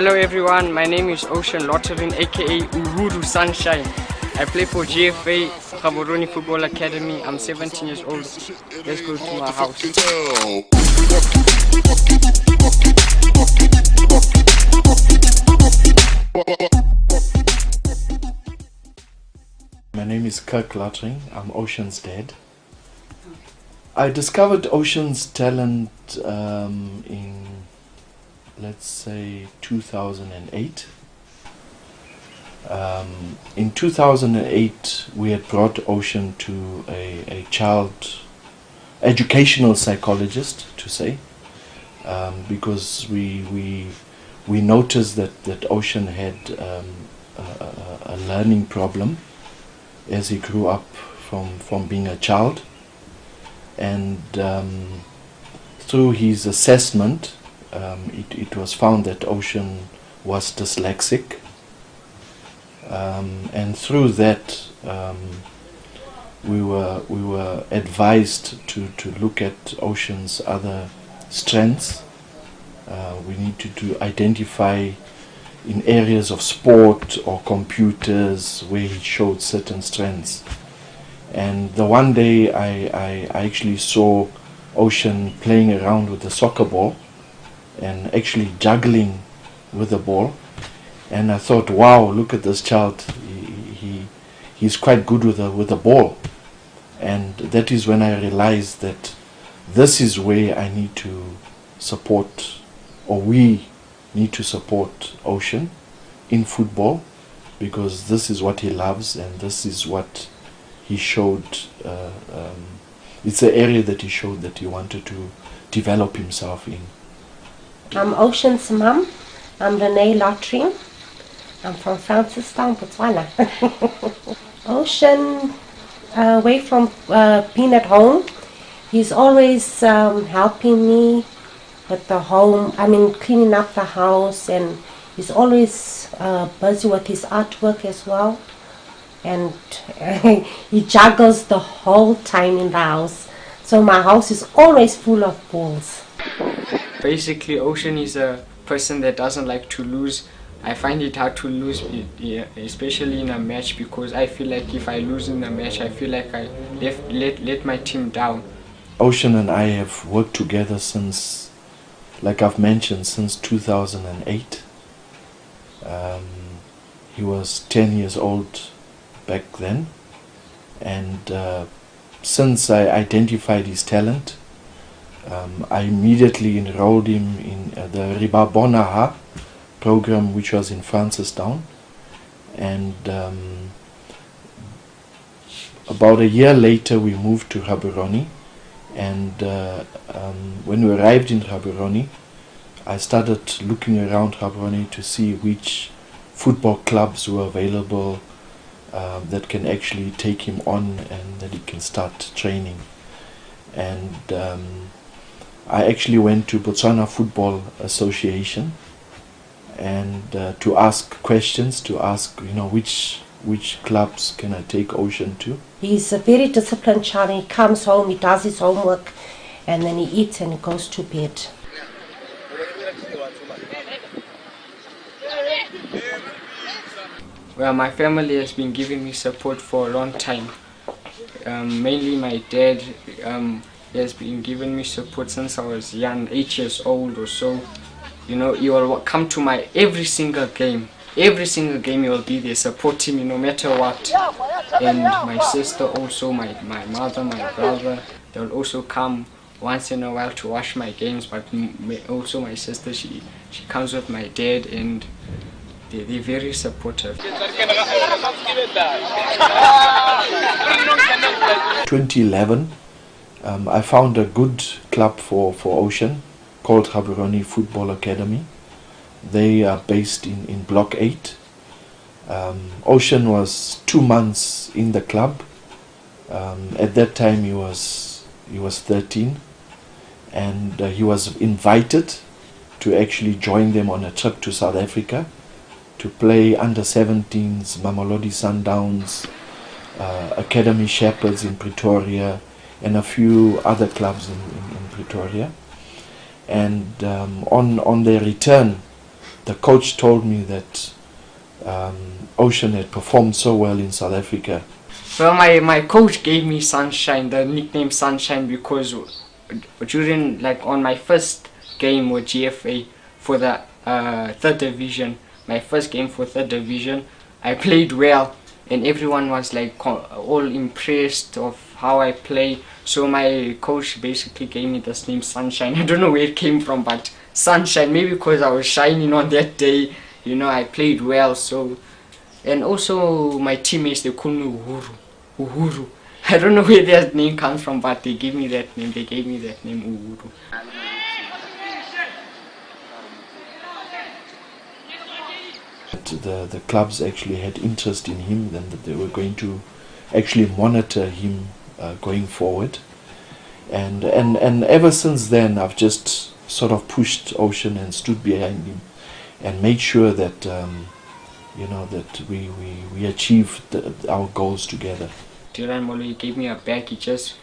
Hello everyone, my name is Ocean Lotterin, aka Uhuru Sunshine. I play for GFA Gaborone Football Academy. I'm 17 years old. Let's go to my house. My name is Kirk Lottering. I'm Ocean's dad. I discovered Ocean's talent in, let's say, 2008. In 2008, we had brought Ocean to a child educational psychologist, to say, because we noticed that Ocean had a learning problem as he grew up from being a child, and through his assessment, it was found that Ocean was dyslexic, and through that we were advised to look at Ocean's other strengths. We needed to identify in areas of sport or computers where he showed certain strengths. And the one day I actually saw Ocean playing around with the soccer ball and actually juggling with the ball, and I thought, wow, look at this child, he's quite good with the ball. And that is when I realized that this is where I need to support, or we need to support Ocean in football, because this is what he loves and this is what he showed. It's an area that he showed that he wanted to develop himself in. I'm Ocean's mum. I'm Renee Lottering. I'm from Francistown, Botswana. Ocean, away from being at home, he's always helping me with the home, cleaning up the house, and he's always busy with his artwork as well. And he juggles the whole time in the house. So my house is always full of balls. Basically, Ocean is a person that doesn't like to lose. I find it hard to lose, especially in a match, because I feel like if I lose in a match, I feel like I let my team down. Ocean and I have worked together since, like I've mentioned, since 2008. He was 10 years old back then, and since I identified his talent, I immediately enrolled him in the Ribabonaha program, which was in Francistown, and about a year later we moved to Gaborone. And when we arrived in Gaborone, I started looking around Gaborone to see which football clubs were available that can actually take him on and that he can start training. And I actually went to Botswana Football Association and to ask questions, to ask, which clubs can I take Ocean to. He's a very disciplined child. He comes home, he does his homework, and then he eats and he goes to bed. Well, my family has been giving me support for a long time. Mainly my dad has been giving me support since I was young, 8 years old or so. He will come to my every single game. Every single game he will be there supporting me no matter what. And my sister also, my mother, my brother, they'll also come once in a while to watch my games, but also my sister, she comes with my dad, and they're very supportive. 2011, I found a good club for Ocean called Gaborone Football Academy. They are based in Block 8. Ocean was 2 months in the club. At that time he was 13, and he was invited to actually join them on a trip to South Africa to play under-17s, Mamelodi Sundowns, Academy Shepherds in Pretoria, and a few other clubs in Pretoria. And on their return, the coach told me that Ocean had performed so well in South Africa. Well, my coach gave me Sunshine, the nickname Sunshine, because during, like, on my first game with GFA for the third division, my first game for third division, I played well, and everyone was like all impressed of how I play. So my coach basically gave me this name Sunshine. I don't know where it came from, but Sunshine, maybe because I was shining on that day, you know, I played well. So, and also my teammates, they call me Uhuru. I don't know where that name comes from, but they gave me that name. They gave me that name, Uhuru. The clubs actually had interest in him, and that they were going to actually monitor him going forward. And ever since then, I've just sort of pushed Ocean and stood behind him and made sure that you know, that we achieved our goals together. Tiran Molo gave me a bag. He just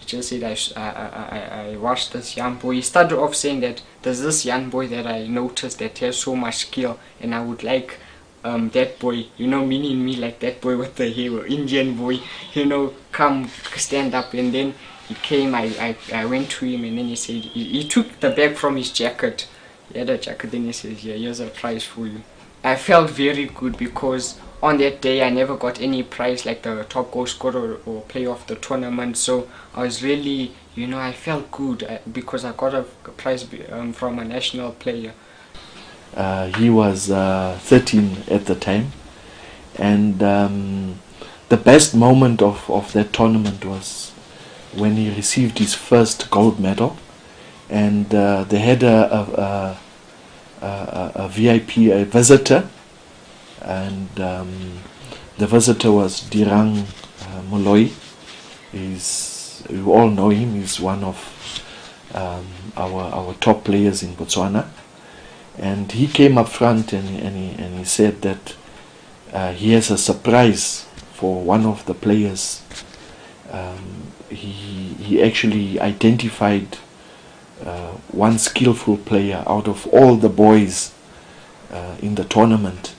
said I watched this young boy. He started off saying that there's this young boy that I noticed that has so much skill, and I would like that boy, you know, meaning me, like that boy with the hair, Indian boy, you know, come stand up. And then he came, I went to him, and then he said, he took the bag from his jacket. He had a jacket, then he says, yeah, here's a prize for you. I felt very good because on that day I never got any prize like the top goal scorer or player of the tournament. So I was really, you know, I felt good because I got a prize from a national player. He was 13 at the time, and the best moment of that tournament was when he received his first gold medal, and they had a VIP, a visitor, and the visitor was Dirang Moloi. You all know him. He's one of our top players in Botswana, and he came up front and he said that he has a surprise for one of the players. He actually identified one skillful player out of all the boys in the tournament,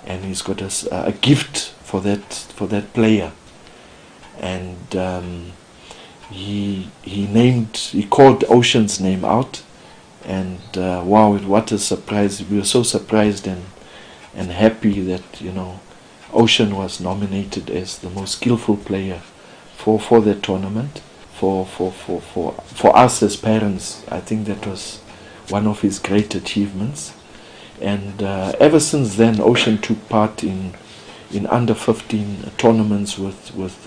and he's got a gift for that player. And he called Ocean's name out, and wow, what a surprise. We were so surprised and happy that, you know, Ocean was nominated as the most skillful player for that tournament. For us as parents, I think that was one of his great achievements. And ever since then, Ocean took part in under 15 tournaments with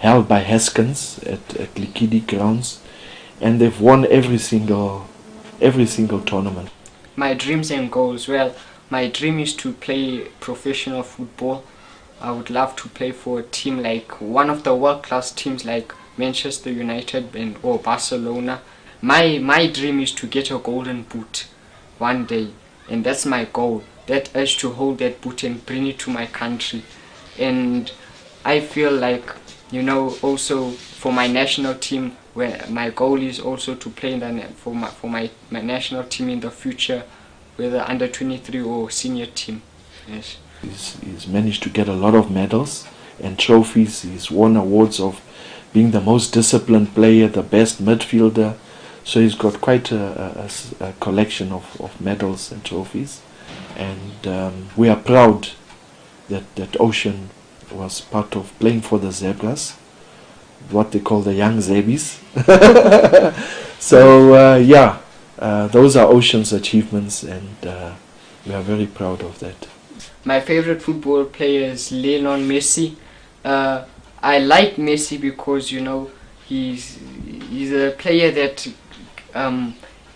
held by Haskins at Likidi grounds, and they've won every single tournament. My dreams and goals, well, my dream is to play professional football. I would love to play for a team like one of the world-class teams like Manchester United or Barcelona. My dream is to get a golden boot one day, and that's my goal. That is to hold that boot and bring it to my country. And I feel like, you know, also for my national team, where my goal is also to play for my national team in the future, whether under 23 or senior team. Yes. He's managed to get a lot of medals and trophies. He's won awards of being the most disciplined player, the best midfielder. So he's got quite a collection of medals and trophies. And we are proud that Ocean was part of playing for the Zebras, what they call the young Zebbies. So yeah, those are Ocean's achievements, and we are very proud of that. My favorite football player is Lionel Messi. I like Messi because, you know, he's a player that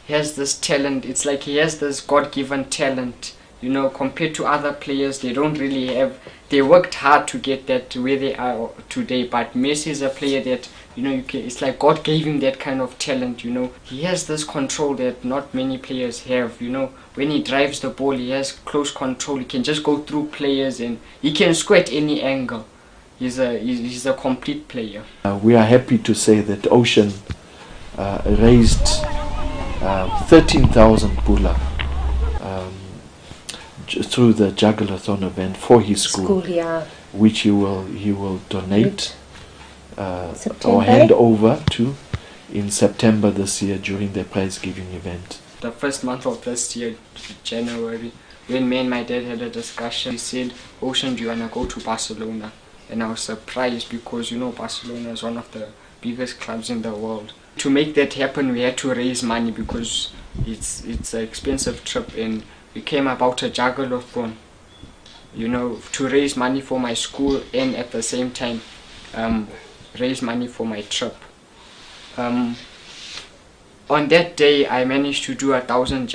has this talent. It's like he has this God-given talent, you know, compared to other players. They don't really have, they worked hard to get that to where they are today, but Messi is a player that, you know, it's like God gave him that kind of talent, you know. He has this control that not many players have, you know. When he drives the ball, he has close control. He can just go through players and he can score at any angle. He's a complete player. We are happy to say that Ocean raised 13,000 pula through the Juggler-a-thon event for his school, Yeah. which he will donate or September. hand over to in September this year during the prize giving event. The first month of this year, January, when me and my dad had a discussion, he said, Ocean, do you want to go to Barcelona? And I was surprised because, you know, Barcelona is one of the biggest clubs in the world. To make that happen, we had to raise money because it's an expensive trip, and we came about a Juggler-a-thon, you know, to raise money for my school and at the same time raise money for my trip. On that day, I managed to do 1,010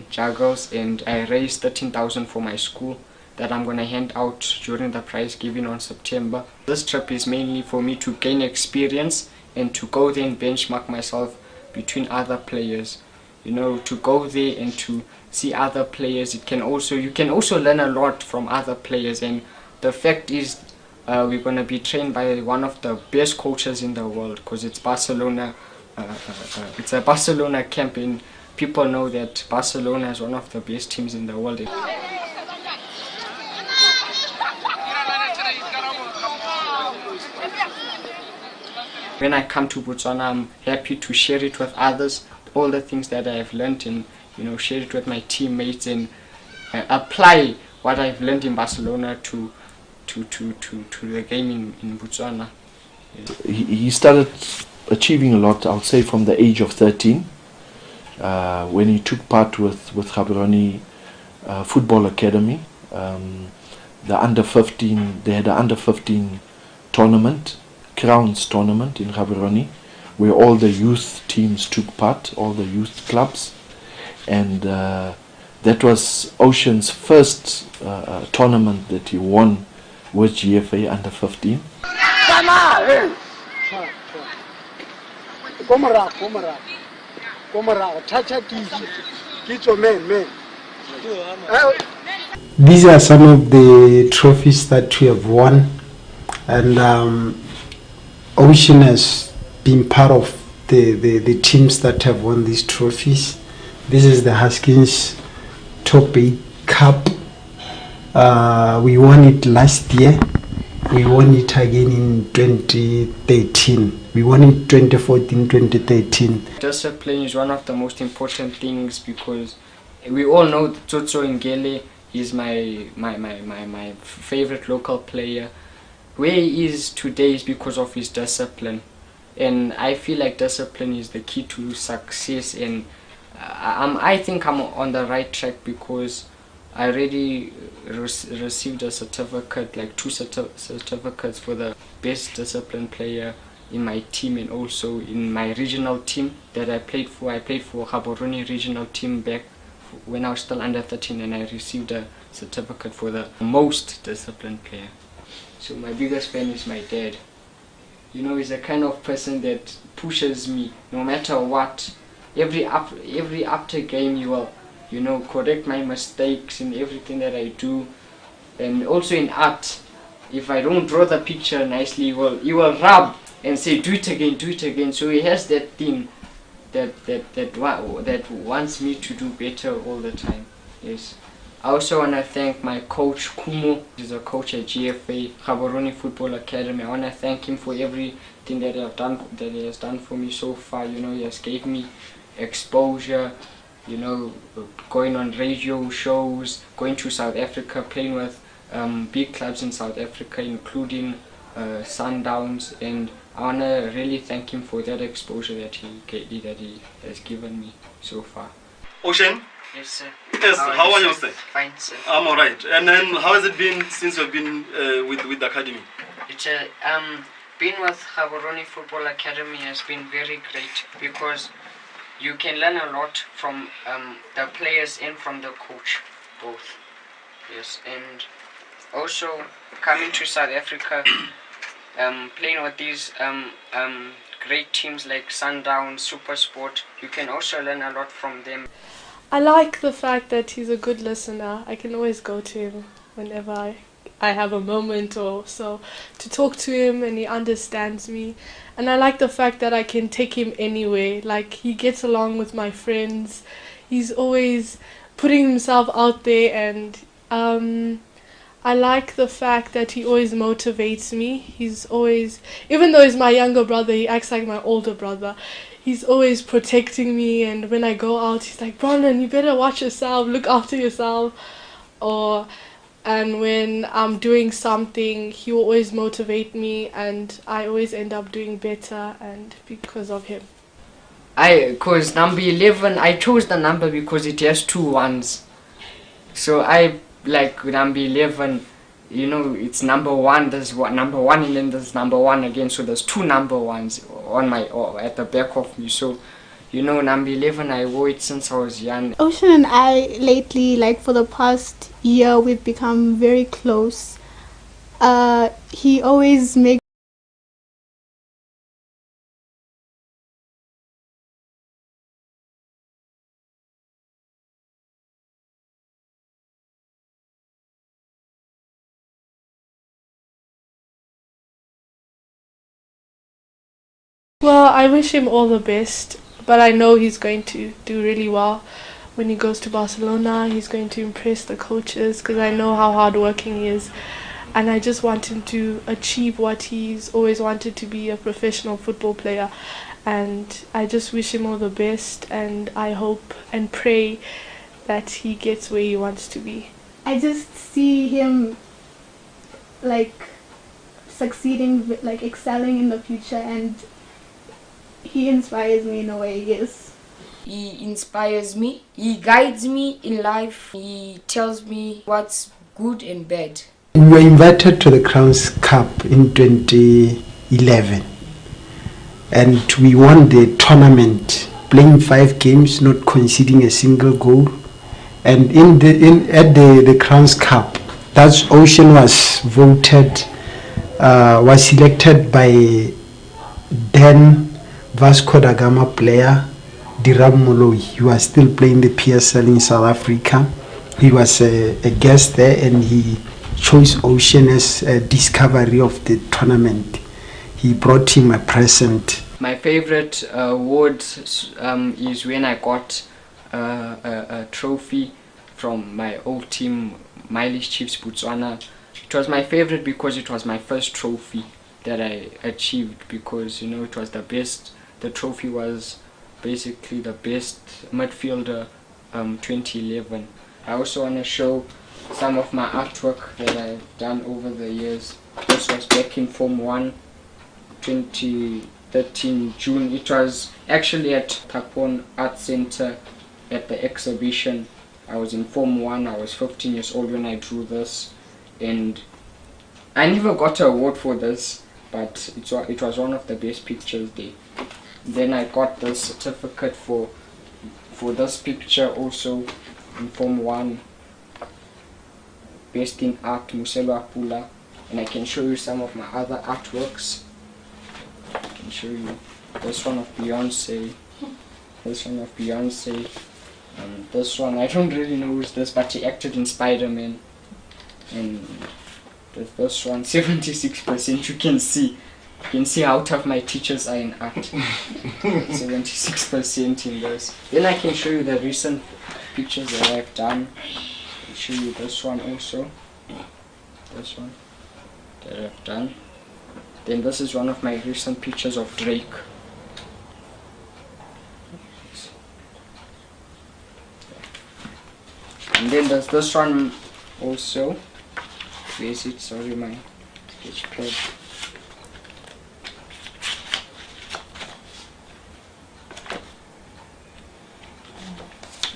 juggles, and I raised 13,000 for my school that I'm gonna hand out during the prize giving on September. This trip is mainly for me to gain experience and to go there and benchmark myself between other players. You know, to go there and to see other players. You can also learn a lot from other players, and the fact is we're gonna be trained by one of the best coaches in the world, because it's Barcelona. It's a Barcelona camp, and people know that Barcelona is one of the best teams in the world. When I come to Botswana, I'm happy to share it with others, all the things that I have learned, and you know, share it with my teammates, and apply what I've learned in Barcelona to the game in Botswana. Yeah. He started achieving a lot, I would say, from the age of 13, when he took part with Gaborone Football Academy. The under 15, they had an under 15 tournament, Crowns tournament in Gaborone, where all the youth teams took part, all the youth clubs, and that was Ocean's first tournament that he won with GFA under 15. These are some of the trophies that we have won, and Ocean has been part of the teams that have won these trophies. This is the Haskins Top 8 Cup. We won it last year. We won it again in 2013. We won it 2014, 2013. Discipline is one of the most important things, because we all know that Tsotso Ngele is my favorite local player. Where he is today is because of his discipline, and I feel like discipline is the key to success, and I think I'm on the right track, because I already received a certificate, like 2 certificates for the best discipline player in my team, and also in my regional team that I played for. I played for Gaborone regional team back when I was still under 13, and I received a certificate for the most disciplined player. So my biggest fan is my dad. You know, he's the kind of person that pushes me no matter what. Every after game he will, you know, correct my mistakes in everything that I do. And also in art, if I don't draw the picture nicely, he will rub and say, do it again, do it again. So he has that thing that wants me to do better all the time. Yes. I also want to thank my coach Kumo. He's a coach at GFA, Gaborone Football Academy. I want to thank him for everything that he has done for me so far. You know, he has gave me exposure, you know, going on radio shows, going to South Africa, playing with big clubs in South Africa, including Sundowns, and I want to really thank him for that exposure that he has given me so far. Ocean? Yes, sir. Yes, how are you, sir? Fine, sir. I'm alright. And then how has it been since you've been with the academy? It's being with Gaborone Football Academy has been very great, because you can learn a lot from the players and from the coach, both. Yes, and also coming to South Africa, playing with these great teams like Sundowns, SuperSport, you can also learn a lot from them. I like the fact that he's a good listener. I can always go to him whenever I have a moment or so to talk to him, and he understands me. And I like the fact that I can take him anywhere. Like, he gets along with my friends. He's always putting himself out there, and I like the fact that he always motivates me. He's always, even though he's my younger brother, he acts like my older brother. He's always protecting me, and when I go out, he's like, Bronwyn, you better watch yourself, look after yourself. And when I'm doing something, he will always motivate me, and I always end up doing better, and because of him. Cause number 11, I chose the number because it has 2 ones. So I like number 11, you know, it's number 1, there's number 1 and then there's number 1 again, so there's 2 number 1s on my, or at the back of me. So, you know, number 11, I wore it since I was young. Ocean and I lately, like for the past year, we've become very close. He always makes Well, I wish him all the best, but I know he's going to do really well. When he goes to Barcelona, he's going to impress the coaches, because I know how hardworking he is. And I just want him to achieve what he's always wanted, to be a professional football player. And I just wish him all the best, and I hope and pray that he gets where he wants to be. I just see him like succeeding, like excelling in the future, and he inspires me in a way, yes. He inspires me, he guides me in life, he tells me what's good and bad. We were invited to the Crowns Cup in 2011, and we won the tournament, playing 5 games, not conceding a single goal. And at the Crowns Cup, that Ocean was voted, was selected by then Vasco da Gama player Diram Moloi. He was still playing the PSL in South Africa. He was a guest there, and he chose Ocean as a discovery of the tournament. He brought him a present. My favorite award is when I got a trophy from my old team, Mileage Chiefs Botswana. It was my favorite because it was my first trophy that I achieved, because, you know, it was the best. The trophy was basically the best midfielder 2011. I also want to show some of my artwork that I've done over the years. This was back in Form 1, 2013 June. It was actually at Tapon Art Center at the exhibition. I was in Form 1, I was 15 years old when I drew this, and I never got an award for this, but it was one of the best pictures there. Then I got the certificate for this picture also in Form 1, Best in Art, Muselo Apula. And I can show you some of my other artworks. I can show you this one of Beyonce, this one of Beyonce, and this one, I don't really know who's this, but he acted in Spider-Man. And this one, 76%, you can see how tough my teachers are in art. 76% in this. Then I can show you the recent pictures that I've done. I'll show you this one also. This one that I've done. Then this is one of my recent pictures of Drake. And then there's this one also. Where is it? Sorry, my sketch pad.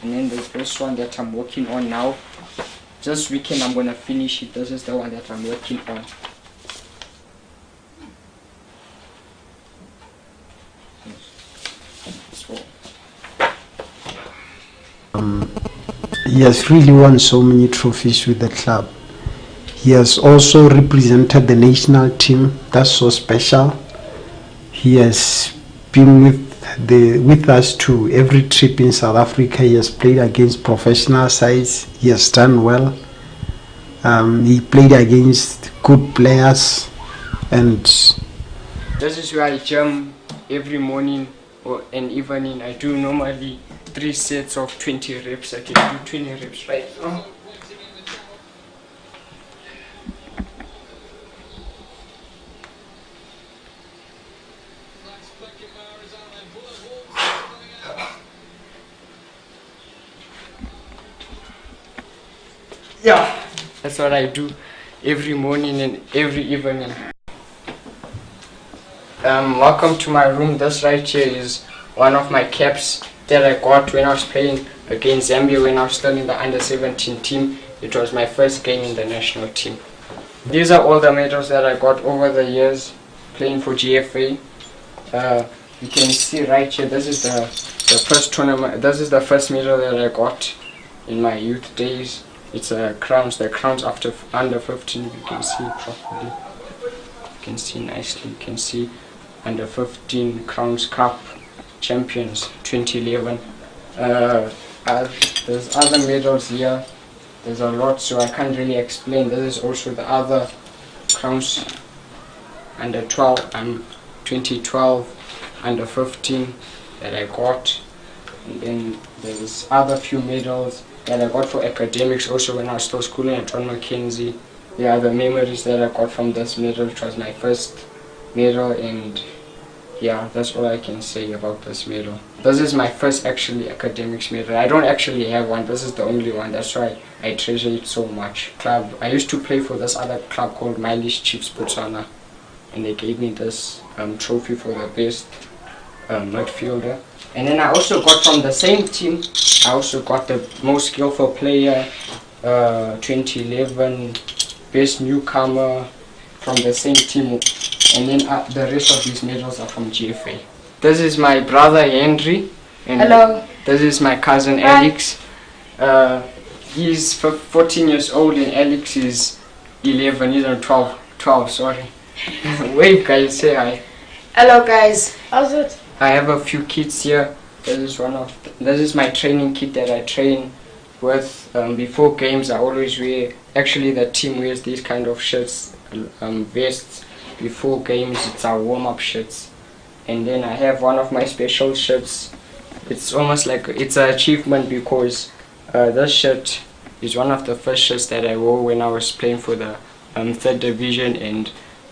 And then there's this one that I'm working on now. This weekend I'm gonna finish it. This is the one that I'm working on. He has really won so many trophies with the club. He has also represented the national team. That's so special. He has been with us to every trip in South Africa. He has played against professional sides. He has done well. He played against good players, and this is where I jump every morning or an evening, I do normally 3 sets of 20 reps. I can do 20 reps right now. Yeah, that's what I do every morning and every evening. Welcome to my room. This right here is one of my caps that I got when I was playing against Zambia when I was still in the under-17 team. It was my first game in the national team. These are all the medals that I got over the years playing for GFA. You can see right here, this is the first tournament. This is the first medal that I got in my youth days. It's the crowns after under 15. You can see properly. You can see nicely. You can see under 15 Crowns Cup champions 2011. There's other medals here. There's a lot, so I can't really explain. This is also the other Crowns under 12. 2012 under 15 that I got, and then there's other few medals that I got for academics also when I was still schooling at John Mackenzie. Yeah, the memories that I got from this medal, which was my first medal, and yeah, that's all I can say about this medal. This is my first actually academics medal. I don't actually have one. This is the only one. That's why I treasure it so much. I used to play for this other club called Mileage Chiefs Botswana, and they gave me this trophy for the best midfielder. And then I also got from the same team, I also got the most skillful player, 2011 best newcomer from the same team, and then the rest of these medals are from GFA. This is my brother Henry, and Hello. This is my cousin Alex. He's 14 years old and Alex is 11, he's on 12, sorry. Wave guys, say hi. Hello guys. How's it? I have a few kits here. This is my training kit that I train with. Before games I always wear, actually the team wears these kind of shirts, vests. Before games it's our warm-up shirts. And then I have one of my special shirts. It's almost like it's an achievement because this shirt is one of the first shirts that I wore when I was playing for the 3rd division, and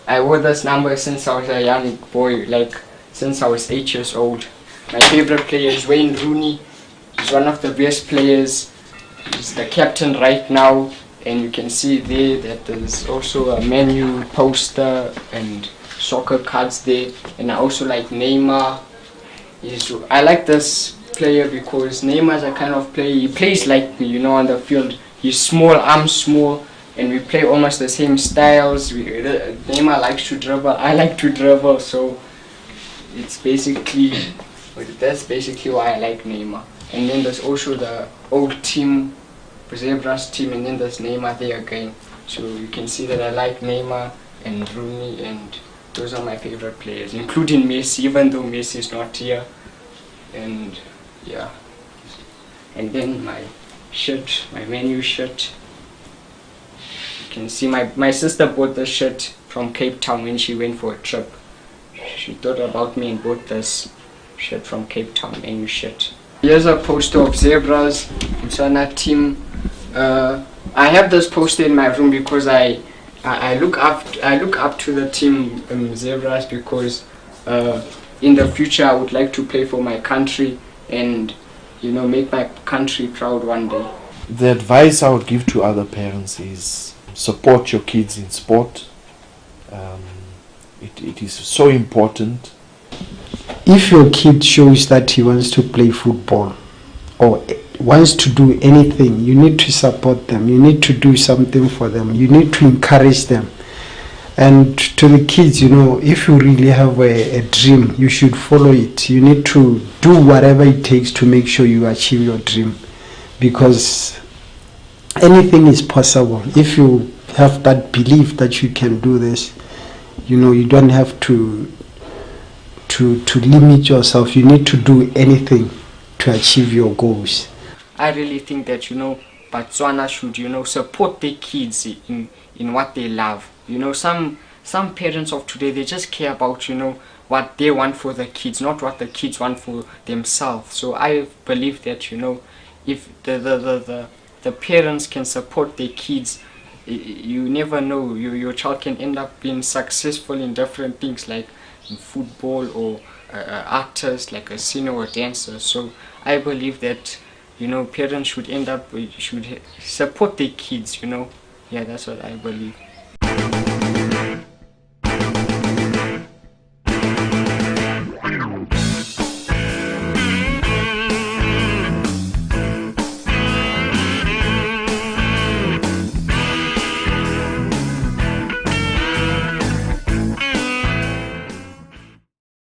I wore this number since I was a young boy, like since I was 8 years old. My favorite player is Wayne Rooney. He's one of the best players. He's the captain right now, and you can see there that there's also a menu poster and soccer cards there. And I also like Neymar. I like this player because Neymar is a kind of player, he plays like me, you know, on the field. He's small, I'm small, and we play almost the same styles. Neymar likes to dribble, I like to dribble, so that's basically why I like Neymar. And then there's also the old team, Zebras team, and then there's Neymar there again. So you can see that I like Neymar and Rooney, and those are my favorite players, including Messi, even though Messi is not here. And yeah. And then my shirt, my menu shirt. You can see my sister bought this shirt from Cape Town when she went for a trip. She thought about me and bought this shirt from Cape Town, menu shirt. Here's a poster of Zebras, Botswana team. I have this poster in my room because I look up to the team Zebras because in the future I would like to play for my country and, you know, make my country proud one day. The advice I would give to other parents is support your kids in sport. It is so important. If your kid shows that he wants to play football or wants to do anything, you need to support them. You need to do something for them. You need to encourage them. And to the kids, you know, if you really have a dream, you should follow it. You need to do whatever it takes to make sure you achieve your dream, because anything is possible. If you have that belief that you can do this, you know, you don't have to limit yourself. You need to do anything to achieve your goals. I really think that, you know, Botswana should, you know, support their kids in what they love. You know, some some parents of today, they just care about, you know, what they want for the kids, not what the kids want for themselves. So I believe that, you know, if the parents can support their kids, you never know, your child can end up being successful in different things, like in football, or artist, like a singer or dancer. So I believe that, you know, parents should support their kids, you know. Yeah, that's what I believe.